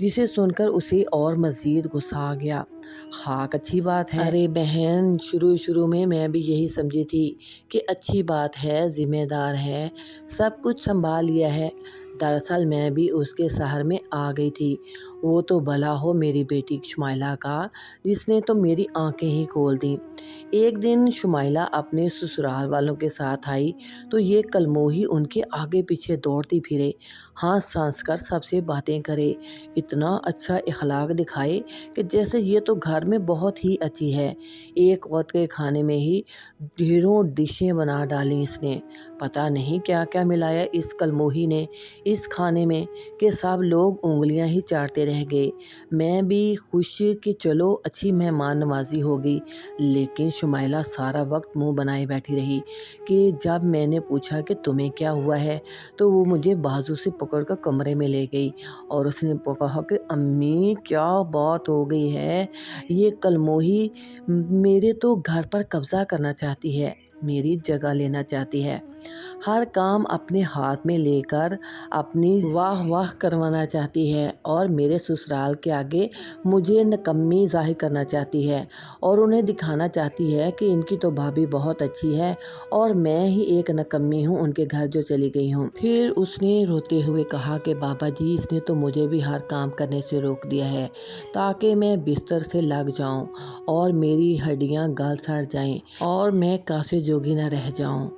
جسے سن کر اسے اور مزید غصہ آ گیا۔ خاک اچھی بات ہے۔ ارے بہن، شروع میں بھی یہی سمجھی تھی کہ اچھی بات ہے، ذمہ دار ہے، سب کچھ سنبھال لیا ہے۔ دراصل میں بھی اس کے سحر میں آ گئی تھی۔ وہ تو بھلا ہو میری بیٹی شمائلہ کا، جس نے تو میری آنکھیں ہی کھول دیں۔ ایک دن شمائلہ اپنے سسرال والوں کے ساتھ آئی تو یہ کلموہی ان کے آگے پیچھے دوڑتی پھرے، ہنس ہنس کر سب سے باتیں کرے، اتنا اچھا اخلاق دکھائے کہ جیسے یہ تو گھر میں بہت ہی اچھی ہے۔ ایک وقت کے کھانے میں ہی ڈھیروں ڈشیں بنا ڈالیں اس نے۔ پتہ نہیں کیا کیا ملایا اس کلموہی نے اس کھانے میں کہ سب لوگ انگلیاں ہی چاٹتے رہ گئے۔ میں بھی خوش کہ چلو اچھی مہمان نوازی ہوگی، لیکن شمائلہ سارا وقت منہ بنائے بیٹھی رہی کہ جب میں نے پوچھا کہ تمہیں کیا ہوا ہے تو وہ مجھے بازو سے پکڑ کر کمرے میں لے گئی اور اس نے کہا کہ امی کیا بات ہو گئی ہے، یہ کلموہی میرے تو گھر پر قبضہ کرنا چاہتی ہے، میری جگہ لینا چاہتی ہے، ہر کام اپنے ہاتھ میں لے کر اپنی واہ واہ کروانا چاہتی ہے اور میرے سسرال کے آگے مجھے نکمی ظاہر کرنا چاہتی ہے اور انہیں دکھانا چاہتی ہے کہ ان کی تو بھابھی بہت اچھی ہے اور میں ہی ایک نکمی ہوں ان کے گھر جو چلی گئی ہوں۔ پھر اس نے روتے ہوئے کہا کہ بابا جی، اس نے تو مجھے بھی ہر کام کرنے سے روک دیا ہے تاکہ میں بستر سے لگ جاؤں اور میری ہڈیاں گل سڑ جائیں اور میں کاسے جوگی نہ رہ جاؤں۔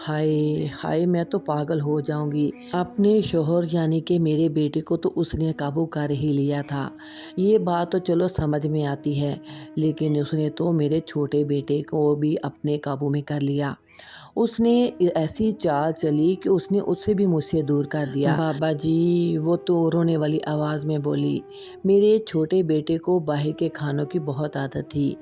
ہائے ہائے، میں تو پاگل ہو جاؤں گی۔ اپنے شوہر یعنی کہ میرے بیٹے کو تو اس نے قابو کر ہی لیا تھا، یہ بات تو چلو سمجھ میں آتی ہے، لیکن اس نے تو میرے چھوٹے بیٹے کو بھی اپنے قابو میں کر لیا۔ اس نے ایسی چال چلی کہ اس نے اسے بھی مجھ سے دور کر دیا۔ بابا جی، وہ تو رونے والی آواز میں بولی، میرے چھوٹے بیٹے کو باہر کے کھانوں کی بہت عادت تھی،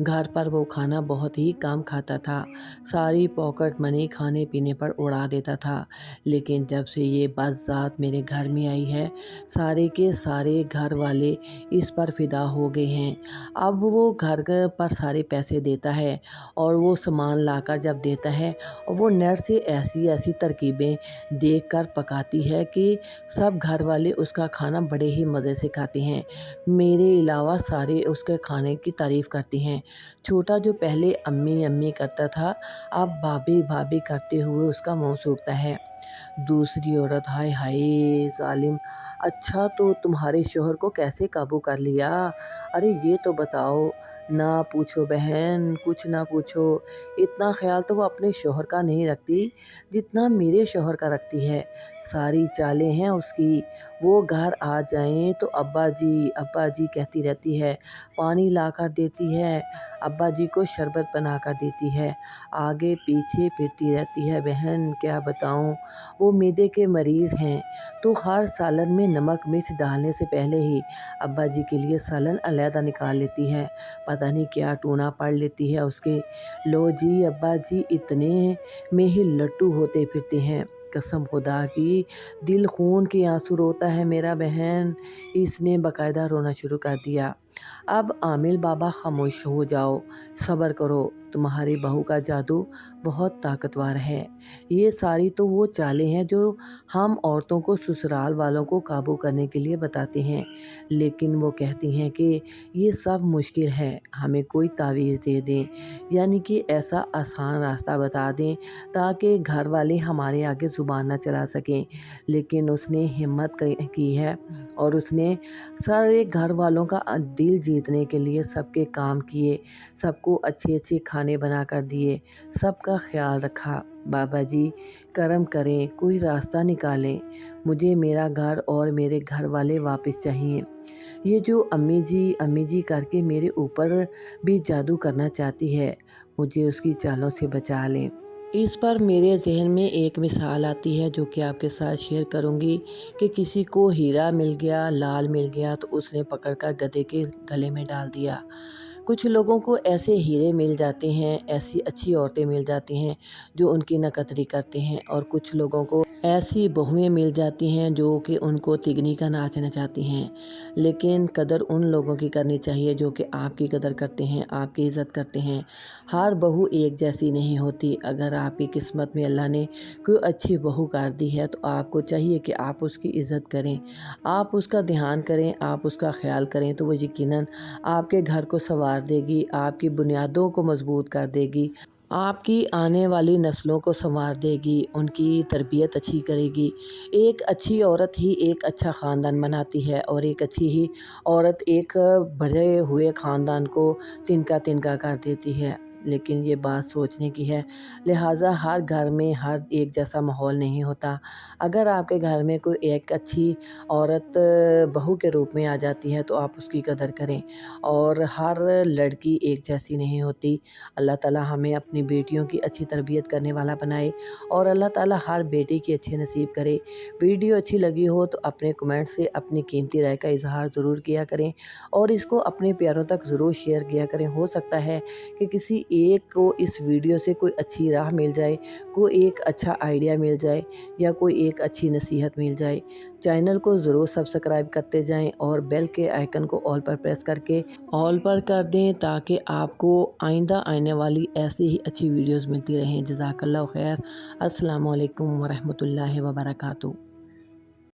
گھر پر وہ کھانا بہت ہی کم کھاتا تھا، ساری پاکٹ منی کھانے پینے پر اڑا دیتا تھا، لیکن جب سے یہ بد ذات میرے گھر میں آئی ہے، سارے کے سارے گھر والے اس پر فدا ہو گئے ہیں۔ اب وہ گھر پر سارے پیسے دیتا ہے اور وہ سامان لا کر جب دیتا ہے وہ نیٹ سے ایسی ترکیبیں دیکھ کر پکاتی ہے کہ سب گھر والے اس کا کھانا بڑے ہی مزے سے کھاتے ہیں، میرے علاوہ سارے اس کے کھانے کی تعریف کرتے ہیں۔ چھوٹا جو پہلے امی امی کرتا تھا اب بھابھی بھابھی کرتے ہوئے اس کا منہ سوکھتا ہے۔ دوسری عورت، ہائے ہائے ظالم، اچھا تو تمہارے شوہر کو کیسے قابو کر لیا؟ ارے یہ تو بتاؤ۔ نہ پوچھو بہن، کچھ نہ پوچھو، اتنا خیال تو وہ اپنے شوہر کا نہیں رکھتی جتنا میرے شوہر کا رکھتی ہے، ساری چالیں ہیں اس کی، وہ گھر آ جائیں تو ابا جی کہتی رہتی ہے، پانی لا کر دیتی ہے، ابا جی کو شربت بنا کر دیتی ہے، آگے پیچھے پھرتی رہتی ہے۔ بہن کیا بتاؤں، وہ معدے کے مریض ہیں تو ہر سالن میں نمک مرچ ڈالنے سے پہلے ہی ابا جی کے لیے سالن علیحدہ نکال لیتی ہے، پتہ نہیں کیا ٹونا پڑ لیتی ہے اس کے، لو جی ابا جی اتنے میں ہی لٹو ہوتے پھرتے ہیں، قسم خدا کی دل خون کے آنسو روتا ہے میرا بہن۔ اس نے باقاعدہ رونا شروع کر دیا۔ اب عامل بابا خاموش ہو جاؤ، صبر کرو، تمہاری بہو کا جادو بہت طاقتور ہے، یہ ساری تو وہ چالیں ہیں جو ہم عورتوں کو سسرال والوں کو قابو کرنے کے لیے بتاتے ہیں، لیکن وہ کہتی ہیں کہ یہ سب مشکل ہے، ہمیں کوئی تعویذ دے دیں، یعنی کہ ایسا آسان راستہ بتا دیں تاکہ گھر والے ہمارے آگے زبان نہ چلا سکیں، لیکن اس نے ہمت کی ہے اور اس نے سارے گھر والوں کا دل جیتنے کے لیے سب کے کام کیے، سب کو اچھے اچھے کھانے بنا کر دیے، سب کا خیال رکھا۔ بابا جی کرم کریں، کوئی راستہ نکالیں، مجھے میرا گھر اور میرے گھر والے واپس چاہیے، یہ جو امی جی کر کے میرے اوپر بھی جادو کرنا چاہتی ہے، مجھے اس کی چالوں سے بچا لیں۔ اس پر میرے ذہن میں ایک مثال آتی ہے جو کہ آپ کے ساتھ شیئر کروں گی کہ کسی کو ہیرا مل گیا، لال مل گیا تو اس نے پکڑ کر گدھے کے گلے میں ڈال دیا، کچھ لوگوں کو ایسے ہیرے مل جاتے ہیں، ایسی اچھی عورتیں مل جاتی ہیں جو ان کی نقدری کرتے ہیں، اور کچھ لوگوں کو ایسی بہویں مل جاتی ہیں جو کہ ان کو تگنی کا ناچ نچاتی ہیں۔ لیکن قدر ان لوگوں کی کرنی چاہیے جو کہ آپ کی قدر کرتے ہیں، آپ کی عزت کرتے ہیں۔ ہر بہو ایک جیسی نہیں ہوتی۔ اگر آپ کی قسمت میں اللہ نے کوئی اچھی بہو کر دی ہے تو آپ کو چاہیے کہ آپ اس کی عزت کریں، آپ اس کا دھیان کریں، آپ اس کا خیال کریں، تو وہ یقیناً آپ کے گھر کو سنوار دے گی، آپ کی بنیادوں کو مضبوط کر دے گی، آپ کی آنے والی نسلوں کو سنوار دے گی، ان کی تربیت اچھی کرے گی۔ ایک اچھی عورت ہی ایک اچھا خاندان بناتی ہے، اور ایک اچھی ہی عورت ایک بڑھے ہوئے خاندان کو تنکا تنکا کر دیتی ہے۔ لیکن یہ بات سوچنے کی ہے، لہٰذا ہر گھر میں ہر ایک جیسا ماحول نہیں ہوتا۔ اگر آپ کے گھر میں کوئی ایک اچھی عورت بہو کے روپ میں آ جاتی ہے تو آپ اس کی قدر کریں، اور ہر لڑکی ایک جیسی نہیں ہوتی۔ اللہ تعالیٰ ہمیں اپنی بیٹیوں کی اچھی تربیت کرنے والا بنائے، اور اللہ تعالیٰ ہر بیٹی کی اچھے نصیب کرے۔ ویڈیو اچھی لگی ہو تو اپنے کمنٹ سے اپنی قیمتی رائے کا اظہار ضرور کیا کریں، اور اس کو اپنے پیاروں تک ضرور شیئر کیا کریں۔ ہو سکتا ہے کہ کسی ایک کو اس ویڈیو سے کوئی اچھی راہ مل جائے، کوئی ایک اچھا آئیڈیا مل جائے، یا کوئی ایک اچھی نصیحت مل جائے۔ چینل کو ضرور سبسکرائب کرتے جائیں، اور بیل کے آئیکن کو آل پر پریس کر کے آل پر کر دیں، تاکہ آپ کو آئندہ آنے والی ایسی ہی اچھی ویڈیوز ملتی رہیں۔ جزاک اللہ خیر۔ السلام علیکم ورحمۃ اللہ وبرکاتہ۔